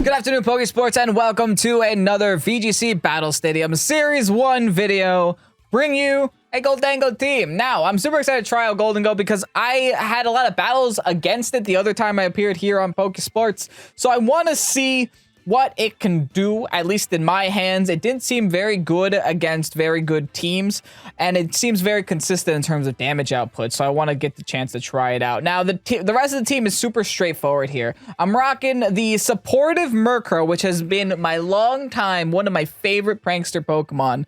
Good afternoon, Pokesports, and welcome to another VGC Battle Stadium Series 1 video. Bring you a Gholdengo team. Now, I'm super excited to try out Gholdengo because I had a lot of battles against it the other time I appeared here on Pokesports. So I want to see what it can do, at least in my hands. It didn't seem very good against very good teams, and it seems very consistent in terms of damage output, so I want to get the chance to try it out. Now, the rest of the team is super straightforward here. I'm rocking the supportive Murkrow, which has been my long time, one of my favorite prankster Pokemon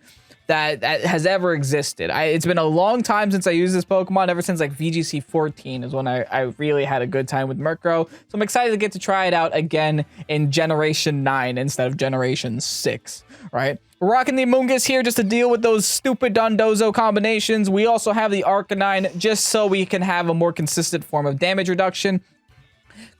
that has ever existed. It's been a long time since I used this Pokemon, ever since like VGC 14 is when I really had a good time with Murkrow. So I'm excited to get to try it out again in Generation 9 instead of Generation 6, right? We're rocking the Amoonguss here just to deal with those stupid Dondozo combinations. We also have the Arcanine just so we can have a more consistent form of damage reduction.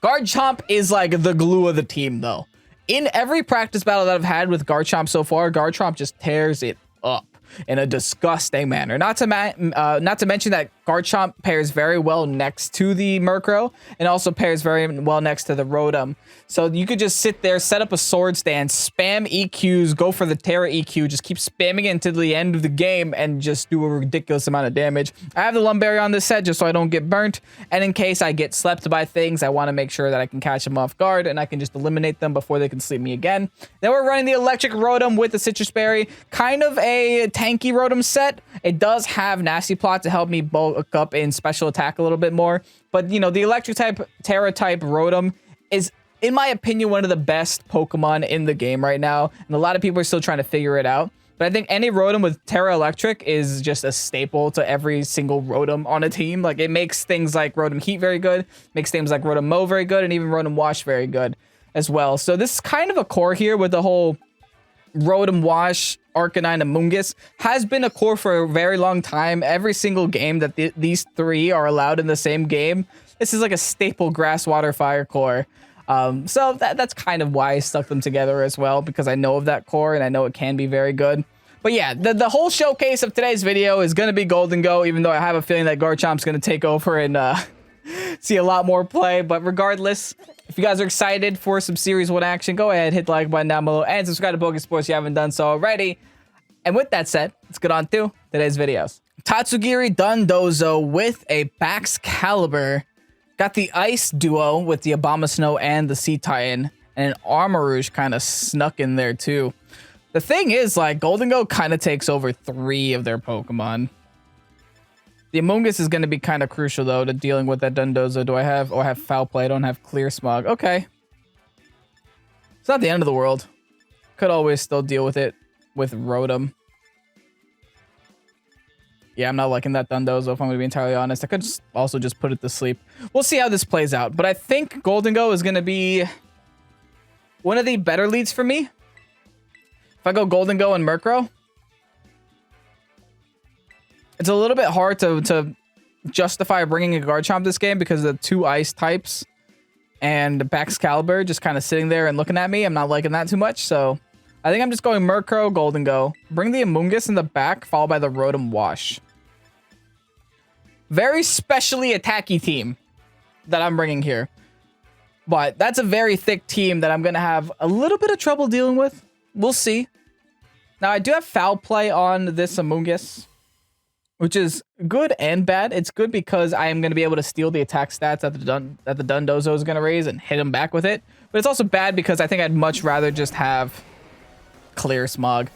Garchomp is like the glue of the team though. In every practice battle that I've had with Garchomp so far, Garchomp just tears it up in a disgusting manner. Not to mention that Garchomp pairs very well next to the Murkrow and also pairs very well next to the Rotom. So you could just sit there, set up a sword stand, spam EQs, go for the Terra EQ, just keep spamming it until the end of the game and just do a ridiculous amount of damage. I have the Lumberry on this set just so I don't get burnt, and in case I get slept by things, I want to make sure that I can catch them off guard and I can just eliminate them before they can sleep me again. Then we're running the Electric Rotom with the Sitrus Berry, kind of a tanky Rotom set. It does have Nasty Plot to help me bulk up in special attack a little bit more, but you know, the electric type Terra type Rotom is, in my opinion, one of the best Pokemon in the game right now, and a lot of people are still trying to figure it out. But I think any Rotom with Terra Electric is just a staple to every single Rotom on a team. Like, it makes things like Rotom Heat very good, makes things like Rotom Mow very good, and even Rotom-Wash very good as well. So this is kind of a core here with the whole Rotom-Wash, Arcanine, Amoonguss has been a core for a very long time. Every single game that these three are allowed in the same game, this is like a staple Grass, Water, Fire core. So that's kind of why I stuck them together as well, because I know of that core and I know it can be very good. But yeah, the whole showcase of today's video is going to be Gholdengo, even though I have a feeling that Garchomp's going to take over and see a lot more play. But regardless, if you guys are excited for some Series 1 action, go ahead, hit the like button down below, and subscribe to Pokesports if you haven't done so already. And with that said, let's get on to today's videos. Tatsugiri Dondozo with a Baxcalibur. Got the Ice duo with the Abomasnow and the Sea Titan, and an Armarouge kind of snuck in there too. The thing is, like, Gholdengo kind of takes over 3 of their Pokemon. The Amoonguss is going to be kind of crucial, though, to dealing with that Dondozo. Do I have... Oh, I have Foul Play. I don't have Clear Smog. Okay. It's not the end of the world. Could always still deal with it with Rotom. Yeah, I'm not liking that Dondozo, if I'm going to be entirely honest. I could also just put it to sleep. We'll see how this plays out. But I think Gholdengo is going to be one of the better leads for me. If I go Gholdengo and Murkrow, it's a little bit hard to justify bringing a Garchomp this game because of the 2 ice types and Baxcalibur just kind of sitting there and looking at me. I'm not liking that too much, so I think I'm just going Murkrow, Gholdengo. Bring the Amoonguss in the back, followed by the Rotom-Wash. Very specially attacky team that I'm bringing here. But that's a very thick team that I'm going to have a little bit of trouble dealing with. We'll see. Now, I do have Foul Play on this Amoonguss, which is good and bad. It's good because I am going to be able to steal the attack stats that the Dondozo is going to raise and hit him back with it. But it's also bad because I think I'd much rather just have Clear Smog.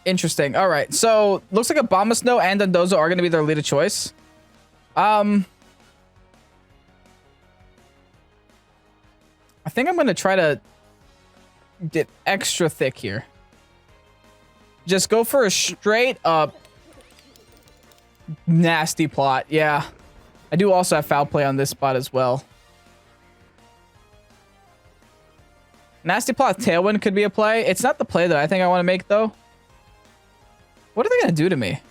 Interesting. All right. So, looks like Abomasnow and Dondozo are going to be their lead of choice. I think I'm going to try to get extra thick here. Just go for a straight up Nasty Plot. Yeah. I do also have Foul Play on this spot as well. Nasty Plot Tailwind could be a play. It's not the play that I think I want to make, though. What are they going to do to me?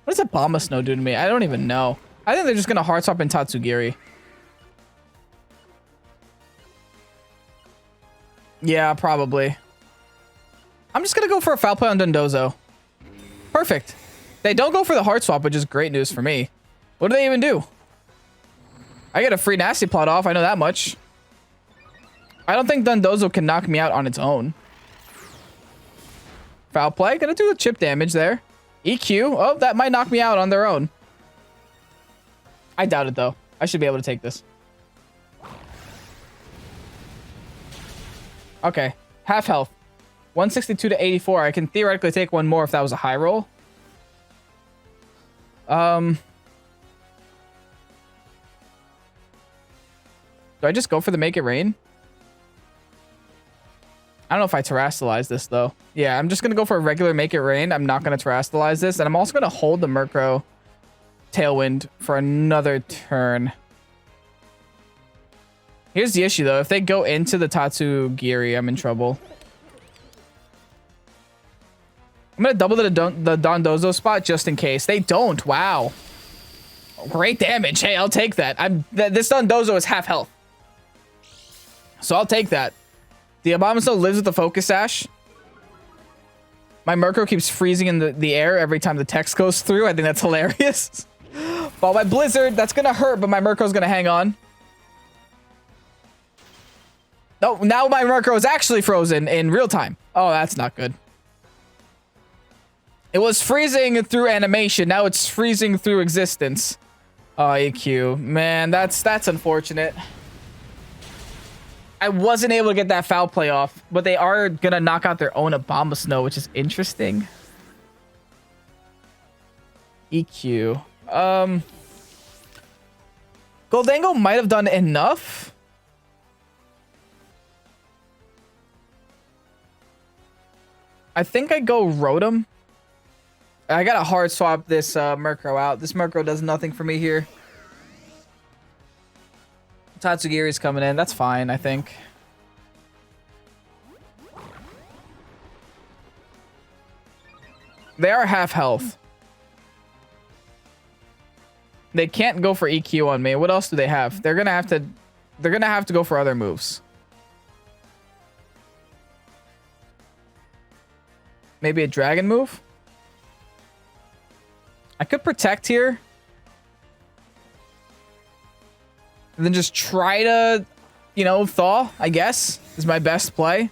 What does Abomasnow do to me? I don't even know. I think they're just going to Heart Swap in Tatsugiri. Yeah, probably. I'm just going to go for a Foul Play on Dondozo. Perfect. They don't go for the Heart Swap, which is great news for me. What do they even do? I get a free Nasty Plot off. I know that much. I don't think Dondozo can knock me out on its own. Foul play. Gonna do the chip damage there. EQ. Oh, that might knock me out on their own. I doubt it, though. I should be able to take this. Okay. Half health. 162 to 84. I can theoretically take one more if that was a high roll. Do I just go for the make it rain? I don't know if I terrastalize this, though. Yeah, I'm just going to go for a regular make it rain. I'm not going to terrastalize this. And I'm also going to hold the Murkrow Tailwind for another turn. Here's the issue, though. If they go into the Tatsugiri, I'm in trouble. I'm going to double the Dondozo spot just in case. They don't. Wow. Great damage. Hey, I'll take that. This Dondozo is half health. So I'll take that. The Abomasnow lives with the Focus Sash. My Murkrow keeps freezing in the air every time the text goes through. I think that's hilarious. Well, my Blizzard, that's going to hurt, but my Murkrow's going to hang on. No, now my Murkrow is actually frozen in real time. Oh, that's not good. It was freezing through animation. Now it's freezing through existence. Oh, AQ. Man, that's unfortunate. I wasn't able to get that foul play off, but they are going to knock out their own Abomasnow, which is interesting. EQ. Gholdengo might have done enough. I think I go Rotom. I got to hard swap this Murkrow out. This Murkrow does nothing for me here. Tatsugiri's coming in. That's fine, I think. They are half health. They can't go for EQ on me. What else do they have? They're gonna have to go for other moves. Maybe a dragon move? I could protect here. And then just try to, you know, thaw, I guess, is my best play.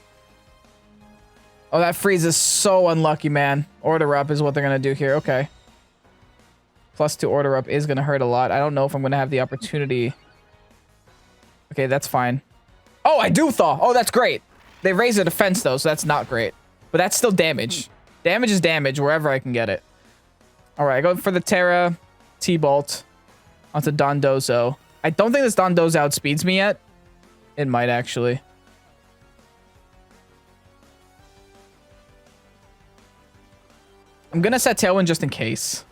Oh, that freeze is so unlucky, man. Order up is what they're going to do here. Okay. +2 order up is going to hurt a lot. I don't know if I'm going to have the opportunity. Okay, that's fine. Oh, I do thaw. Oh, that's great. They raise the defense, though, so that's not great. But that's still damage. Damage is damage wherever I can get it. All right, I go for the Terra T-Bolt onto Dondozo. I don't think this Dondozo outspeeds me yet. It might, actually. I'm going to set Tailwind just in case.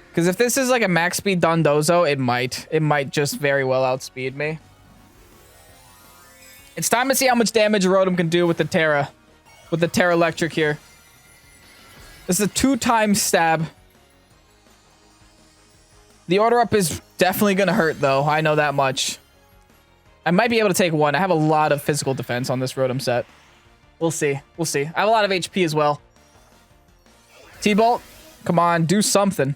Because if this is like a max speed Dondozo, it might just very well outspeed me. It's time to see how much damage Rotom can do with the Terra. With the Terra Electric here. This is a 2-time stab. The order up is definitely going to hurt, though. I know that much. I might be able to take one. I have a lot of physical defense on this Rotom set. We'll see. We'll see. I have a lot of HP as well. T-Bolt, come on, do something.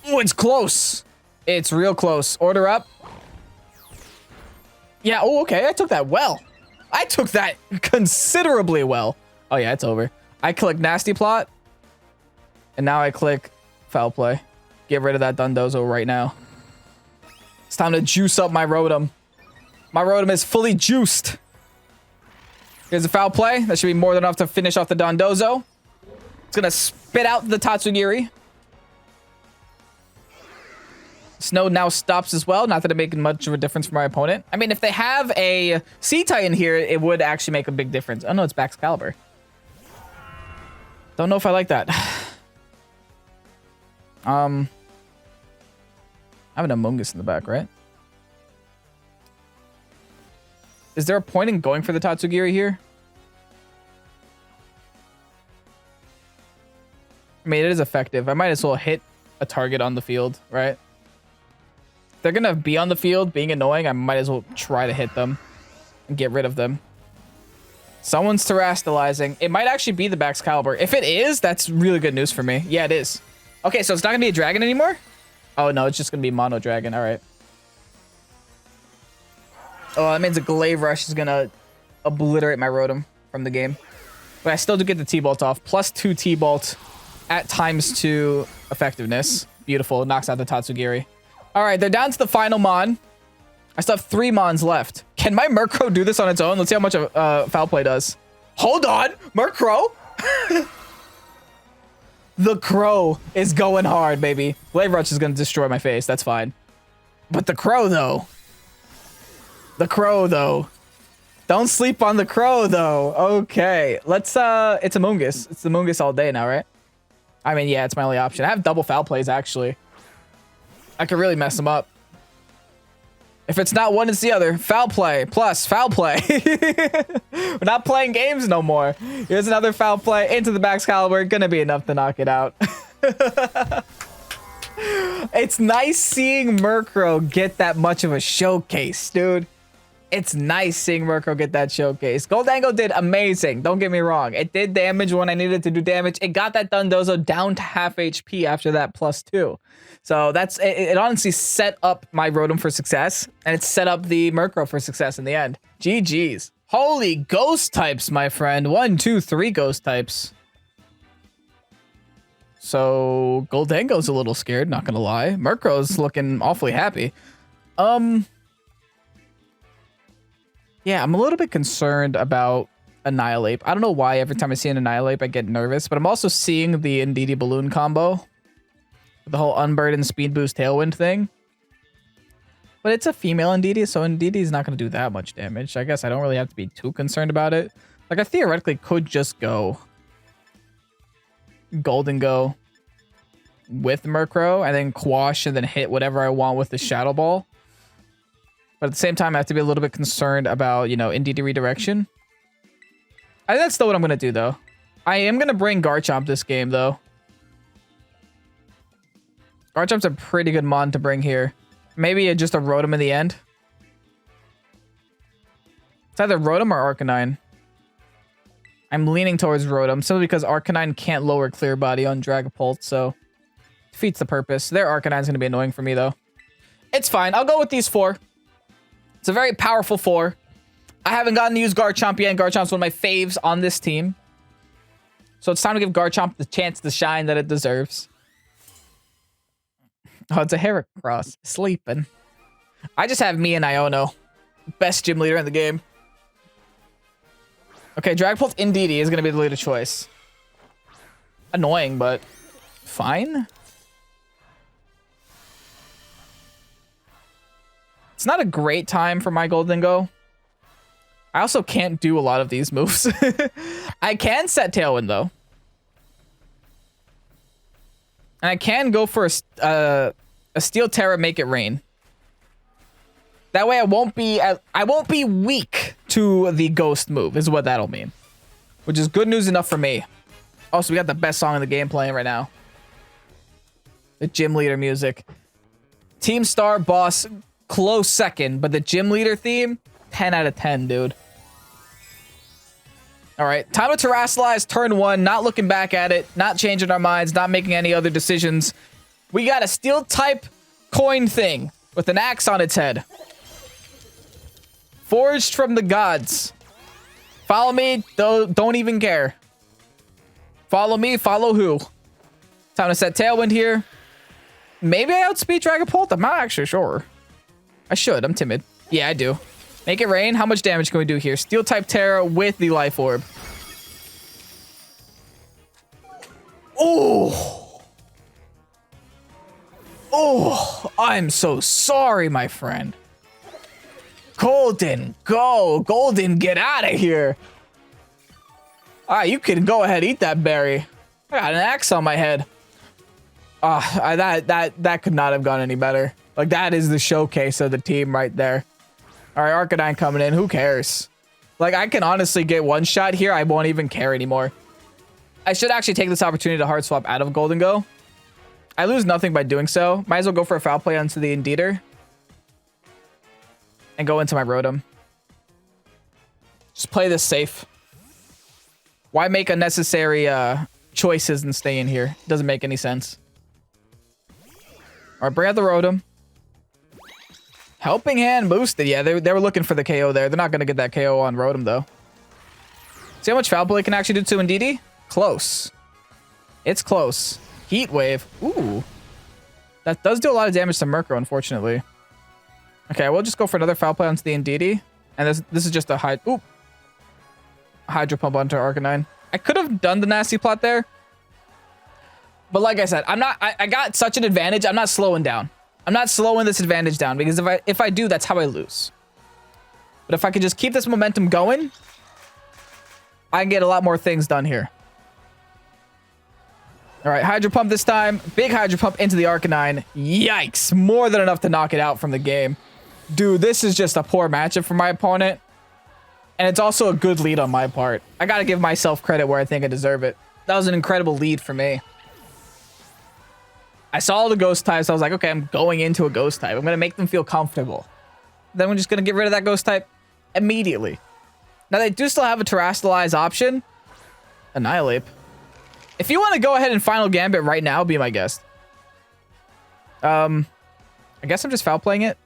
Oh, it's close. It's real close. Order up. Yeah, oh, okay. I took that well. I took that considerably well. Oh, yeah, it's over. I click Nasty Plot. And now I click Foul Play. Get rid of that Dondozo right now. It's time to juice up my Rotom. My Rotom is fully juiced. Here's a Foul Play. That should be more than enough to finish off the Dondozo. It's going to spit out the Tatsugiri. Snow now stops as well. Not that it makes much of a difference for my opponent. I mean, if they have a Sea Titan here, it would actually make a big difference. Oh, no, it's Baxcalibur. Don't know if I like that. I have an Amoonguss in the back, right? Is there a point in going for the Tatsugiri here? I mean, it is effective. I might as well hit a target on the field, right? If they're going to be on the field being annoying, I might as well try to hit them and get rid of them. Someone's terastalizing. It might actually be the Baxcalibur. If it is, that's really good news for me. Yeah, it is. Okay, so it's not going to be a dragon anymore? Oh, no, it's just going to be mono dragon. All right. Oh, that means a Glaive Rush is gonna obliterate my Rotom from the game. But I still do get the T-Bolt off. +2 T-Bolt at ×2 effectiveness. Beautiful. Knocks out the Tatsugiri. All right, they're down to the final Mon. I still have 3 Mons left. Can my Murkrow do this on its own? Let's see how much Foul Play does. Hold on. Murkrow? The Crow is going hard, baby. Glaive Rush is going to destroy my face. That's fine. But the Crow, though. The Crow, though. Don't sleep on the Crow, though. Okay. Let's, it's Amoonguss. It's Amoonguss all day now, right? I mean, yeah, it's my only option. I have double Foul Plays, actually. I could really mess them up. If it's not one, it's the other. Foul Play plus Foul Play. We're not playing games no more. Here's another Foul Play into the Excalibur. Gonna be enough to knock it out. It's nice seeing Murkrow get that much of a showcase, dude. It's nice seeing Murkrow get that showcase. Gholdengo did amazing. Don't get me wrong. It did damage when I needed to do damage. It got that Dundozo down to half HP after that +2. So that's it honestly set up my Rotom for success. And it set up the Murkrow for success in the end. GG's. Holy ghost types, my friend. 1, 2, 3 ghost types. So Gholdengo's a little scared, not gonna lie. Murkrow's looking awfully happy. Yeah, I'm a little bit concerned about Annihilate. I don't know why every time I see an Annihilate, I get nervous, but I'm also seeing the Indeedee Balloon combo. The whole Unburden Speed Boost Tailwind thing. But it's a female Indeedee, so Indeedee is not going to do that much damage. I guess I don't really have to be too concerned about it. Like, I theoretically could just go Gholdengo with Murkrow and then Quash and then hit whatever I want with the Shadow Ball. But at the same time, I have to be a little bit concerned about, you know, Indeedee redirection. I think that's still what I'm going to do, though. I am going to bring Garchomp this game, though. Garchomp's a pretty good mon to bring here. Maybe just a Rotom in the end. It's either Rotom or Arcanine. I'm leaning towards Rotom, simply because Arcanine can't lower Clear Body on Dragapult, so defeats the purpose. Their Arcanine's going to be annoying for me, though. It's fine. I'll go with these 4. It's a very powerful 4. I haven't gotten to use Garchomp yet, and Garchomp's one of my faves on this team. So it's time to give Garchomp the chance to shine that it deserves. Oh, it's a Heracross. Sleeping. I just have me and Iono. Best gym leader in the game. Okay, Dragapult Indeedee is going to be the leader choice. Annoying, but fine. It's not a great time for my Gholdengo. I also can't do a lot of these moves. I can set Tailwind, though. And I can go for a Steel Terra, make it rain. That way I won't be weak to the ghost move, is what that'll mean. Which is good news enough for me. Also, we got the best song in the game playing right now. The gym leader music. Team Star Boss, close second, but the gym leader theme, 10 out of 10, dude. All right, time to Terrasilize turn 1, not looking back at it, not changing our minds, not making any other decisions. We got a steel type coin thing with an axe on its head. Forged from the gods. Follow me, don't even care. Follow me, follow who? Time to set Tailwind here. Maybe I outspeed Dragapult, I'm not actually sure. I should, I'm timid. Yeah, I do. Make it rain. How much damage can we do here? Steel type Terra with the Life Orb. Oh. Oh, I'm so sorry, my friend. Golden, go. Golden, get out of here. All right, you can go ahead, eat that berry. I got an axe on my head. That could not have gone any better. Like, that is the showcase of the team right there. All right, Arcanine coming in. Who cares? Like, I can honestly get one shot here. I won't even care anymore. I should actually take this opportunity to hard swap out of Gholdengo. I lose nothing by doing so. Might as well go for a Foul Play onto the Indeedee. And go into my Rotom. Just play this safe. Why make unnecessary choices and stay in here? Doesn't make any sense. All right, bring out the Rotom. Helping Hand boosted. Yeah, they were looking for the KO there. They're not going to get that KO on Rotom, though. See how much Foul Play can actually do to Indeedee? Close. It's close. Heat Wave. Ooh. That does do a lot of damage to Murkrow, unfortunately. Okay, we'll just go for another Foul Play onto the Indeedee. And this is just a Hydro Pump onto Arcanine. I could have done the nasty plot there. But like I said, I got such an advantage. I'm not slowing down. I'm not slowing this advantage down because if I do, that's how I lose. But if I could just keep this momentum going, I can get a lot more things done here. All right, Hydro Pump this time. Big Hydro Pump into the Arcanine. Yikes. More than enough to knock it out from the game. Dude, this is just a poor matchup for my opponent. And it's also a good lead on my part. I got to give myself credit where I think I deserve it. That was an incredible lead for me. I saw the Ghost types. I was like, okay, I'm going into a Ghost type. I'm going to make them feel comfortable. Then we're just going to get rid of that Ghost type immediately. Now, they do still have a Terrastallize option. Annihilate. If you want to go ahead and Final Gambit right now, be my guest. I guess I'm just foul playing it.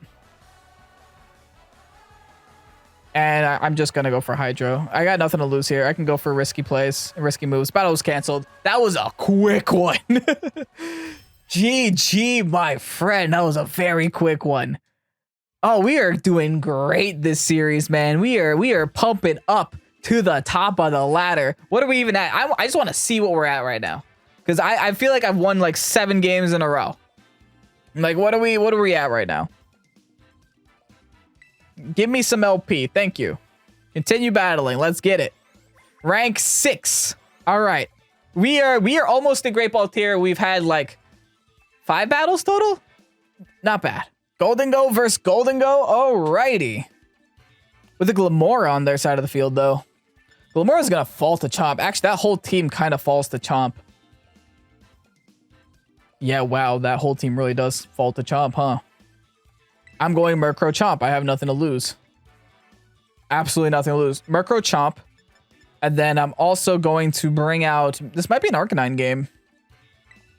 And I'm just going to go for Hydro. I got nothing to lose here. I can go for risky plays, risky moves. Battle was canceled. That was a quick one. GG, my friend. That was a very quick one. Oh, we are doing great this series, man. We are pumping up to the top of the ladder. What are we even at? I just want to see what we're at right now. Because I feel like I've won like 7 games in a row. Like, what are we at right now? Give me some LP. Thank you. Continue battling. Let's get it. Rank 6. All right. We are almost in Great Ball tier. We've had like 5 battles total. Not bad. Gholdengo versus Gholdengo. Alrighty. With the Glimmora on their side of the field, though. Glimmora's going to fall to Chomp. Actually, that whole team kind of falls to Chomp. Yeah, wow. That whole team really does fall to Chomp, huh? I'm going Murkrow Chomp. I have nothing to lose. Absolutely nothing to lose. Murkrow Chomp. And then I'm also going to bring out... This might be an Arcanine game.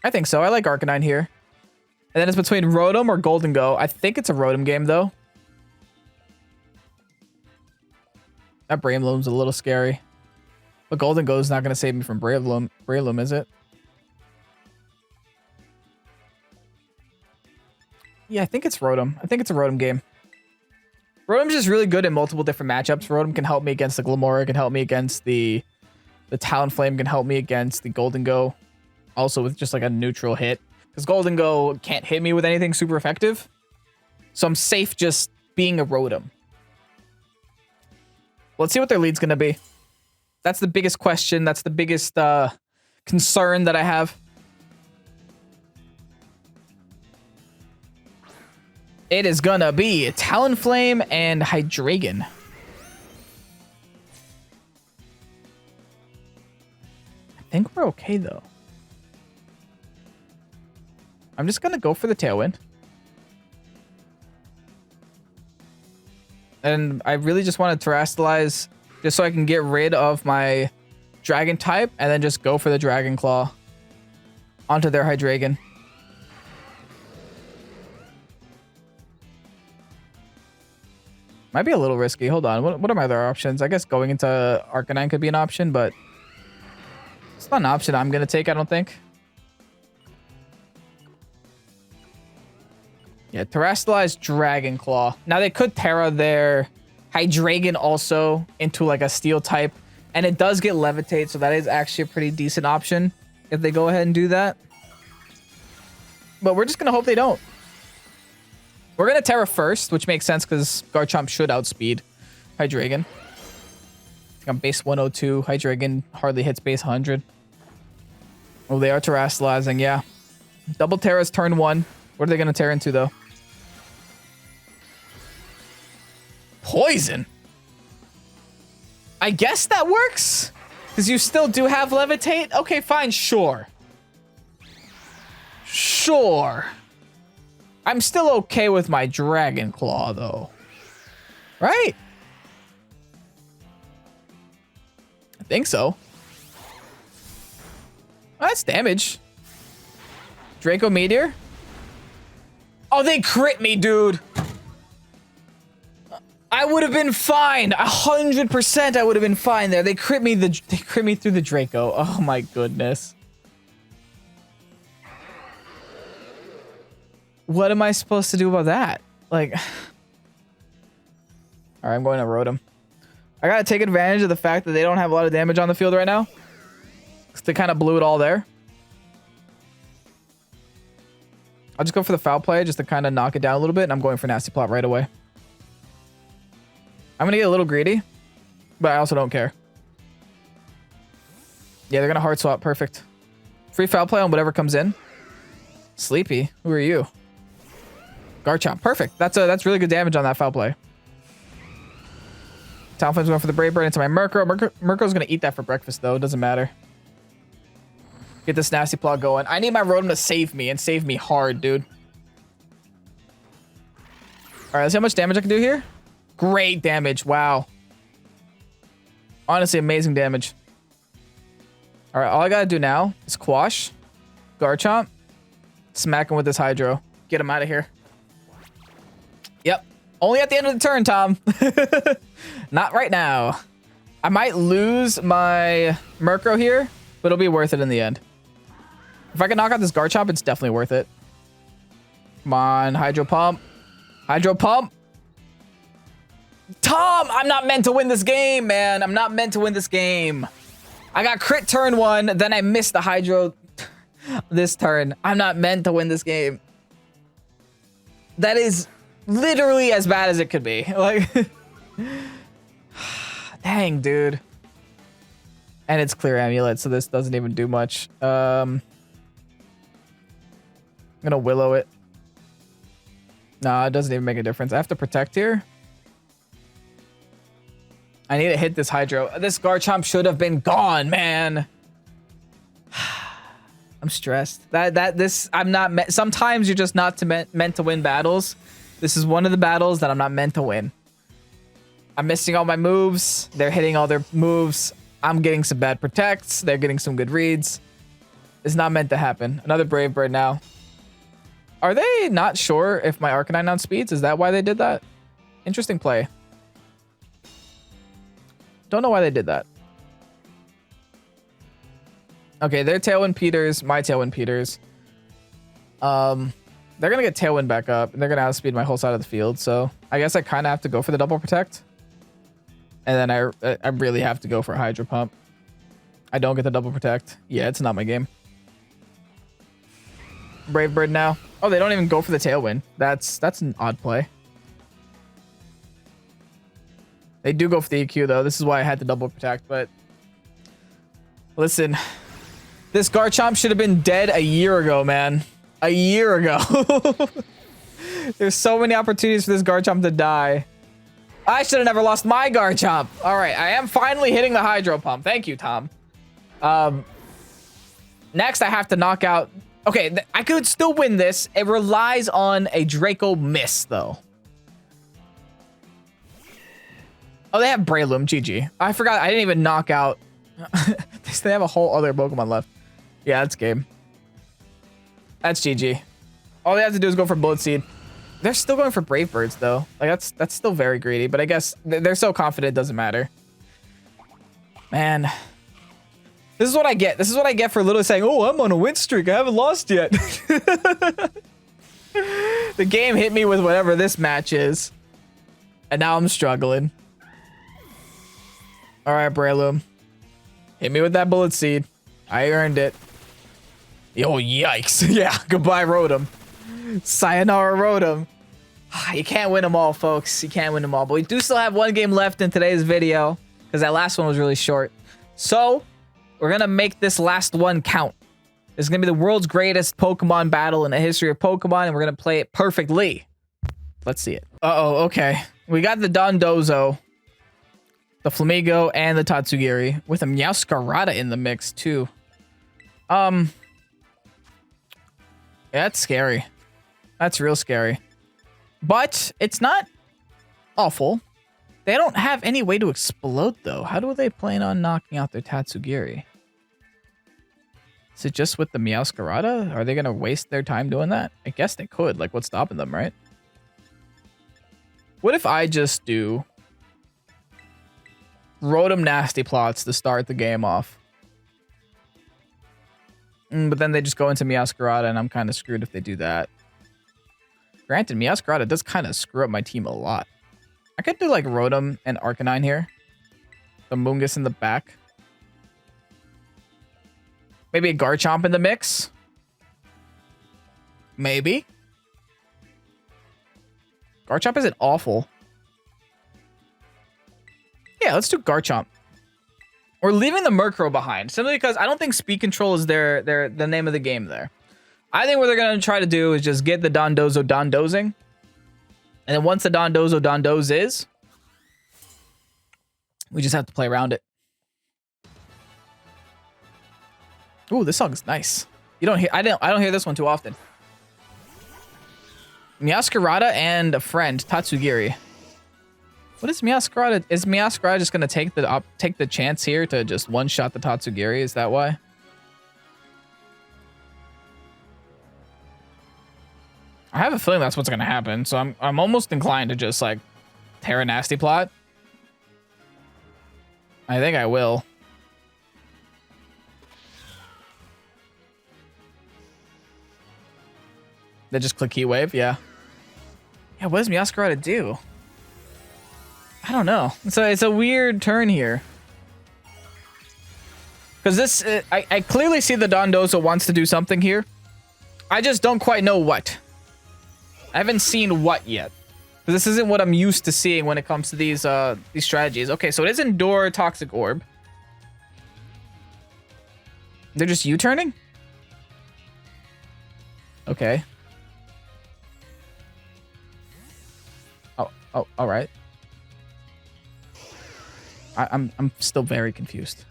I think so. I like Arcanine here. And then it's between Rotom or Gholdengo. I think it's a Rotom game, though. That Breloom's a little scary. But Gholdengo's not going to save me from Breloom, is it? Yeah, I think it's Rotom. I think it's a Rotom game. Rotom's just really good in multiple different matchups. Rotom can help me against the Glimmora, can help me against the Talonflame, can help me against the Gholdengo. Also with just like a neutral hit. Because Gholdengo can't hit me with anything super effective. So I'm safe just being a Rotom. Let's see what their lead's going to be. That's the biggest question. That's the biggest concern that I have. It is going to be Talonflame and Hydreigon. I think we're okay, though. I'm just going to go for the Tailwind. And I really just want to Terrastallize just so I can get rid of my Dragon type and then just go for the Dragon Claw onto their Hydreigon. Might be a little risky. Hold on. What are my other options? I guess going into Arcanine could be an option, but it's not an option I'm going to take, I don't think. Yeah, Terrastallize Dragon Claw. Now they could Terra their Hydreigon also into like a Steel type, and it does get Levitate, so that is actually a pretty decent option if they go ahead and do that. But we're just going to hope they don't. We're going to Terra first, which makes sense because Garchomp should outspeed Hydreigon. I'm base 102. Hydreigon hardly hits base 100. Oh, they are Terrastallizing, yeah. Double Terra's turn 1. What are they going to Terra into, though? Poison. I guess that works. Because you still do have Levitate. Okay, fine. Sure. Sure. I'm still okay with my Dragon Claw, though. Right? I think so. Oh, that's damage. Draco Meteor. Oh, they crit me, dude. I would have been fine. 100% I would have been fine there. They crit me through the Draco. Oh my goodness. What am I supposed to do about that? Like, all right, I'm going to Rotom. I gotta take advantage of the fact that they don't have a lot of damage on the field right now. Cause they kind of blew it all there. I'll just go for the foul play just to kind of knock it down a little bit, and I'm going for Nasty Plot right away. I'm gonna get a little greedy, but I also don't care. Yeah, they're gonna hard swap. Perfect. Free foul play on whatever comes in. Sleepy, who are you? Garchomp. Perfect. That's really good damage on that foul play. Talonflame's going for the Brave Bird into my Murkrow. Murkrow's gonna eat that for breakfast though. It doesn't matter. Get this Nasty Plot going. I need my Rotom to save me and save me hard, dude. All right, let's see how much damage I can do here. Great damage. Wow. Honestly, amazing damage. All right, all I gotta do now is Quash, Garchomp, smack him with this Hydro. Get him out of here. Yep. Only at the end of the turn, Tom. Not right now. I might lose my Murkrow here, but it'll be worth it in the end. If I can knock out this Garchomp, it's definitely worth it. Come on, Hydro Pump. Hydro Pump. Tom, I'm not meant to win this game, man. I'm not meant to win this game. I got crit turn 1, then I missed the Hydro this turn. I'm not meant to win this game. That is literally as bad as it could be. Like, dang, dude. And it's clear amulet, so this doesn't even do much. I'm gonna Willow it. Nah, it doesn't even make a difference. I have to protect here. I need to hit this Hydro. This Garchomp should have been gone, man. I'm stressed. I'm not. Sometimes you're just not meant to win battles. This is one of the battles that I'm not meant to win. I'm missing all my moves. They're hitting all their moves. I'm getting some bad protects. They're getting some good reads. It's not meant to happen. Another Brave Bird now. Are they not sure if my Arcanine outspeeds? Is that why they did that? Interesting play. Don't know why they did that. Okay, their Tailwind Peters, my Tailwind Peters. They're gonna get Tailwind back up, and they're gonna outspeed my whole side of the field. So I guess I kind of have to go for the double protect, and then I really have to go for a Hydro Pump. I don't get the double protect. Yeah, it's not my game. Brave Bird now. Oh, they don't even go for the Tailwind. That's an odd play. They do go for the EQ though. This is why I had to double protect. But listen, this Garchomp should have been dead a year ago, man. A year ago. There's so many opportunities for this Garchomp to die. I should have never lost my Garchomp. All right, I am finally hitting the Hydro Pump. Thank you, Tom. Next, I have to knock out. Okay, I could still win this. It relies on a Draco miss, though. Oh, they have Breloom. GG. I forgot. I didn't even knock out. They have a whole other Pokemon left. Yeah, that's game. That's GG. All they have to do is go for Bullet Seed. They're still going for Brave Birds, though. Like, that's still very greedy. But I guess they're so confident it doesn't matter. Man. This is what I get. This is what I get for literally saying, oh, I'm on a win streak. I haven't lost yet. The game hit me with whatever this match is. And now I'm struggling. All right, Breloom. Hit me with that Bullet Seed. I earned it. Yo, yikes. Yeah, goodbye, Rotom. Sayonara, Rotom. You can't win them all, folks. You can't win them all. But we do still have one game left in today's video because that last one was really short. So we're going to make this last one count. This is going to be the world's greatest Pokemon battle in the history of Pokemon, and we're going to play it perfectly. Let's see it. Uh-oh, okay. We got the Dondozo, the Flamigo, and the Tatsugiri with a Meowscarada in the mix, too. Yeah, that's scary. That's real scary. But it's not awful. They don't have any way to explode, though. How do they plan on knocking out their Tatsugiri? Is it just with the Meowscarada? Are they going to waste their time doing that? I guess they could. Like, what's stopping them, right? What if I just do Rotom Nasty Plots to start the game off? But then they just go into Meowscarada, and I'm kind of screwed if they do that. Granted, Meowscarada does kind of screw up my team a lot. I could do like Rotom and Arcanine here. The Mungus in the back. Maybe a Garchomp in the mix. Maybe. Garchomp isn't awful. Yeah, let's do Garchomp. We're leaving the Murkrow behind simply because I don't think speed control is the name of the game there. I think what they're going to try to do is just get the Dondozo Dondozing. And then once the Dondozo Dondoz we just have to play around it. Ooh, this song is nice. You don't hear I don't hear this one too often. Meowscarada and a friend, Tatsugiri. What is Meowscarada? Is Meowscarada just gonna take the chance here to just one-shot the Tatsugiri? Is that why? I have a feeling that's what's gonna happen, so I'm almost inclined to just like tear a Nasty Plot. I think I will. They just click Heat Wave, yeah. Yeah, what does Meowscarada do? I don't know. So it's a weird turn here. Because this, I clearly see the Dondozo wants to do something here. I just don't quite know what. I haven't seen what yet. This isn't what I'm used to seeing when it comes to these strategies. Okay, so it is Endure Toxic Orb. They're just U-turning? Okay. Oh, all right. I'm still very confused.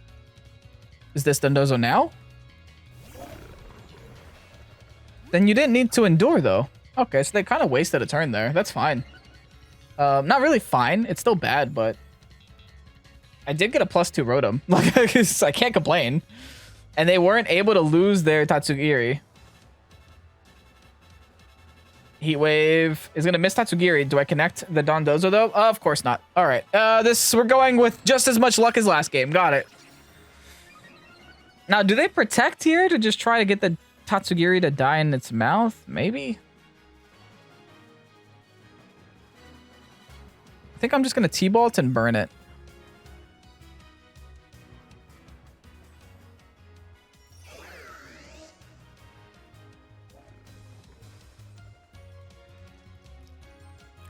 Is this Dondozo now? Then you didn't need to endure though. Okay, so they kind of wasted a turn there. That's fine. Not really fine. It's still bad, but I did get a +2 Rotom. Like I can't complain. And they weren't able to lose their Tatsugiri. Heat Wave is gonna miss Tatsugiri. Do I connect the Dondozo though? Of course not. All right. We're going with just as much luck as last game. Got it. Now, do they protect here to just try to get the Tatsugiri to die in its mouth? Maybe. I think I'm just gonna T-Bolt and burn it.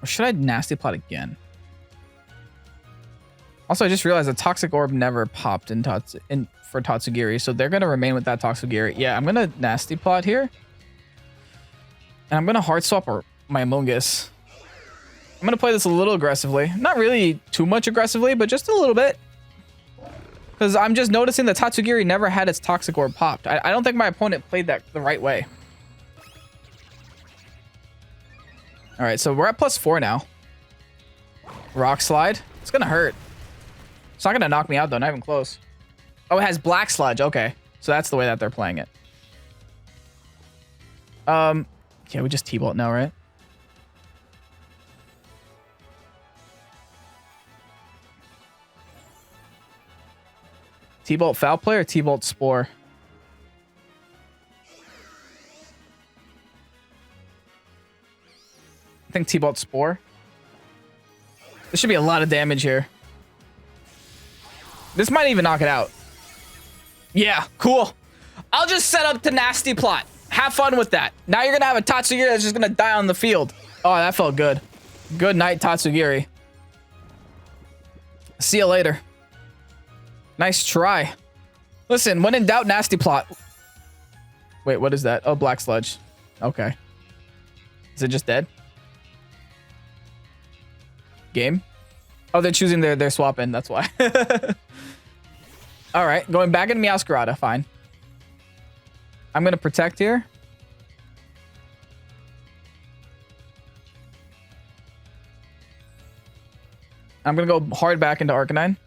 Or should I Nasty Plot again? Also, I just realized the Toxic Orb never popped for Tatsugiri, so they're going to remain with that Tatsugiri. Yeah, I'm going to Nasty Plot here. And I'm going to Hard Swap my Amoonguss. I'm going to play this a little aggressively. Not really too much aggressively, but just a little bit. Because I'm just noticing that Tatsugiri never had its Toxic Orb popped. I don't think my opponent played that the right way. All right, so we're at +4 now. Rock Slide. It's going to hurt. It's not going to knock me out, though. Not even close. Oh, it has Black Sludge. Okay. So that's the way that they're playing it. Yeah, we just T-Bolt now, right? T-Bolt Foul Play or T-Bolt Spore? I think T-Bolt Spore. There should be a lot of damage here. This might even knock it out. Yeah, cool. I'll just set up the Nasty Plot. Have fun with that. Now you're going to have a Tatsugiri that's just going to die on the field. Oh, that felt good. Good night, Tatsugiri. See you later. Nice try. Listen, when in doubt, Nasty Plot. Wait, what is that? Oh, Black Sludge. Okay. Is it just dead? Game? Oh, they're choosing their swap in. That's why. All right, going back into Meowscarada. Fine. I'm going to protect here. I'm going to go hard back into Arcanine.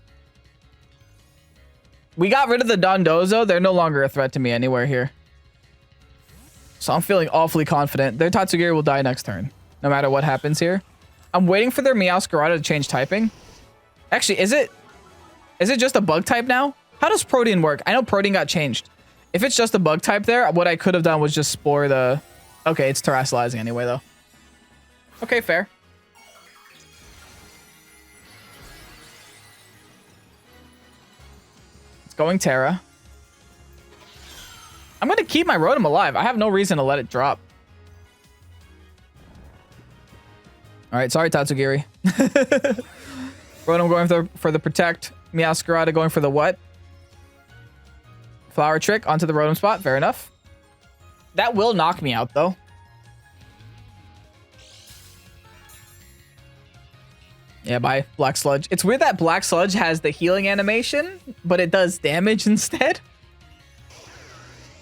We got rid of the Dondozo. They're no longer a threat to me anywhere here. So I'm feeling awfully confident. Their Tatsugiri will die next turn, no matter what happens here. I'm waiting for their Meowscarada to change typing. Actually, is it just a bug type now? How does Protean work? I know Protean got changed. If it's just a bug type there, what I could have done was just spore the... Okay, it's terrestrializing anyway, though. Okay, fair. It's going Terra. I'm going to keep my Rotom alive. I have no reason to let it drop. All right, sorry, Tatsugiri. Rotom going for the Protect. Meowscarada going for the what? Flower Trick onto the Rotom spot. Fair enough. That will knock me out, though. Yeah, bye, Black Sludge. It's weird that Black Sludge has the healing animation, but it does damage instead.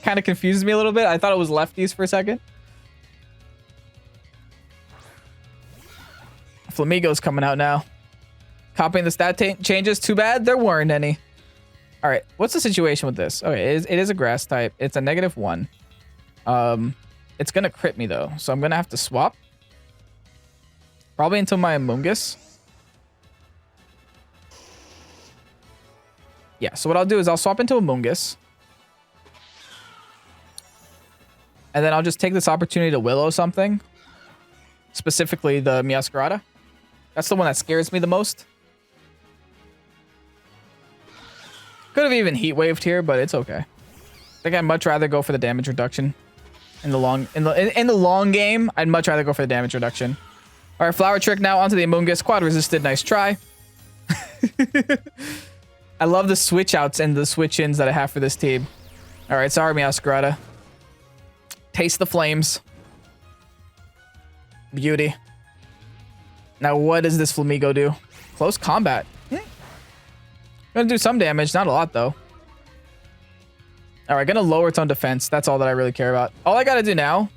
Kind of confuses me a little bit. I thought it was lefties for a second. Flamigo's coming out now. Copying the stat changes. Too bad there weren't any. All right, what's the situation with this? Okay, it is a grass type. It's a -1. It's gonna crit me though, so I'm gonna have to swap. Probably until my Amoonguss. Yeah, so what I'll do is I'll swap into Amoonguss. And then I'll just take this opportunity to Willow something. Specifically the Meowscarada. That's the one that scares me the most. Could have even Heat Waved here, but it's okay. I think I'd much rather go for the damage reduction. In the long game, I'd much rather go for the damage reduction. All right, Flower Trick now onto the Amoonguss. Quad resisted. Nice try. I love the switch outs and the switch ins that I have for this team. All right, sorry, Meowscarada. Taste the flames. Beauty. Now, what does this Flamigo do? Close combat. Gonna do some damage, not a lot though. All right, gonna lower its own defense. That's all that I really care about. All I gotta do now,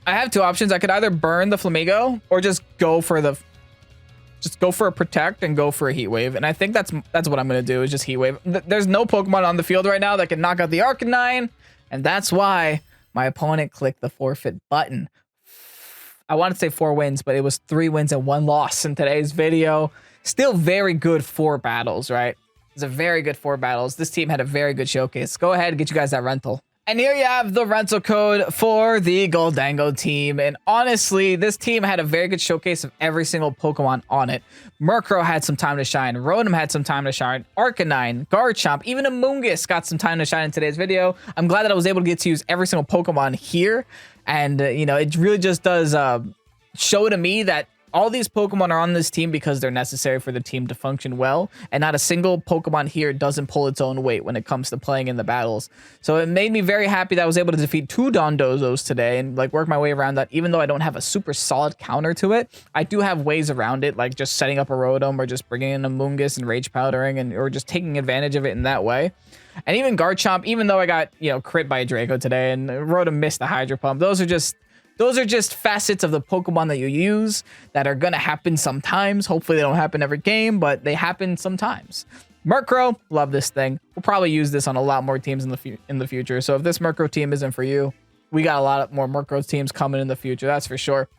I have two options. I could either burn the Flamigo or just go for a Protect and go for a Heat Wave. And I think that's what I'm gonna do is just Heat Wave. There's no Pokemon on the field right now that can knock out the Arcanine, and that's why my opponent clicked the forfeit button. I wanted to say 4 wins, but it was 3 wins and 1 loss in today's video. Still very good 4 battles, right? It's a very good 4 battles. This team had a very good showcase. Go ahead and get you guys that rental. And here you have the rental code for the Gholdengo team. And honestly, this team had a very good showcase of every single Pokemon on it. Murkrow had some time to shine. Rotom had some time to shine. Arcanine, Garchomp, even Amoonguss got some time to shine in today's video. I'm glad that I was able to get to use every single Pokemon here. And, you know, it really just does show to me that all these Pokemon are on this team because they're necessary for the team to function well, and not a single Pokemon here doesn't pull its own weight when it comes to playing in the battles. So it made me very happy that I was able to defeat 2 Dondozos today and like work my way around that. Even though I don't have a super solid counter to it, I do have ways around it, like just setting up a Rotom or just bringing in a Amoonguss and Rage Powdering or just taking advantage of it in that way. And even Garchomp, even though I got, you know, crit by a Draco today and Rotom missed the Hydro Pump, those are just facets of the Pokemon that you use that are going to happen sometimes. Hopefully they don't happen every game, but they happen sometimes. Murkrow, love this thing. We'll probably use this on a lot more teams in the future. So if this Murkrow team isn't for you, we got a lot more Murkrow teams coming in the future. That's for sure.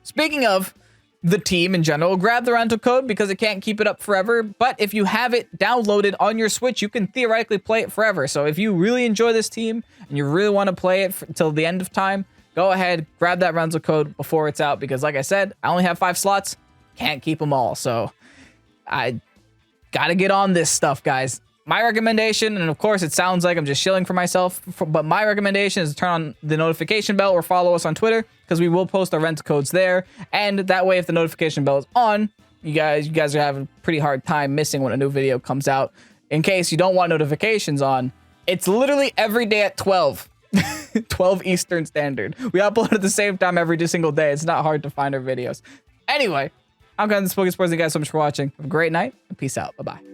Speaking of the team in general, grab the rental code because it can't keep it up forever. But if you have it downloaded on your Switch, you can theoretically play it forever. So if you really enjoy this team and you really want to play it until the end of time, go ahead, grab that rental code before it's out because like I said, I only have 5 slots. Can't keep them all. So I gotta get on this stuff, guys. My recommendation, and of course it sounds like I'm just shilling for myself, but my recommendation is to turn on the notification bell or follow us on Twitter because we will post our rental codes there. And that way, if the notification bell is on, you guys are having a pretty hard time missing when a new video comes out. In case you don't want notifications on, it's literally every day at 12. 12 Eastern Standard. We upload at the same time every single day. It's not hard to find our videos. Anyway, I'm Pokesports. Thank you guys so much for watching. Have a great night and peace out. Bye-bye.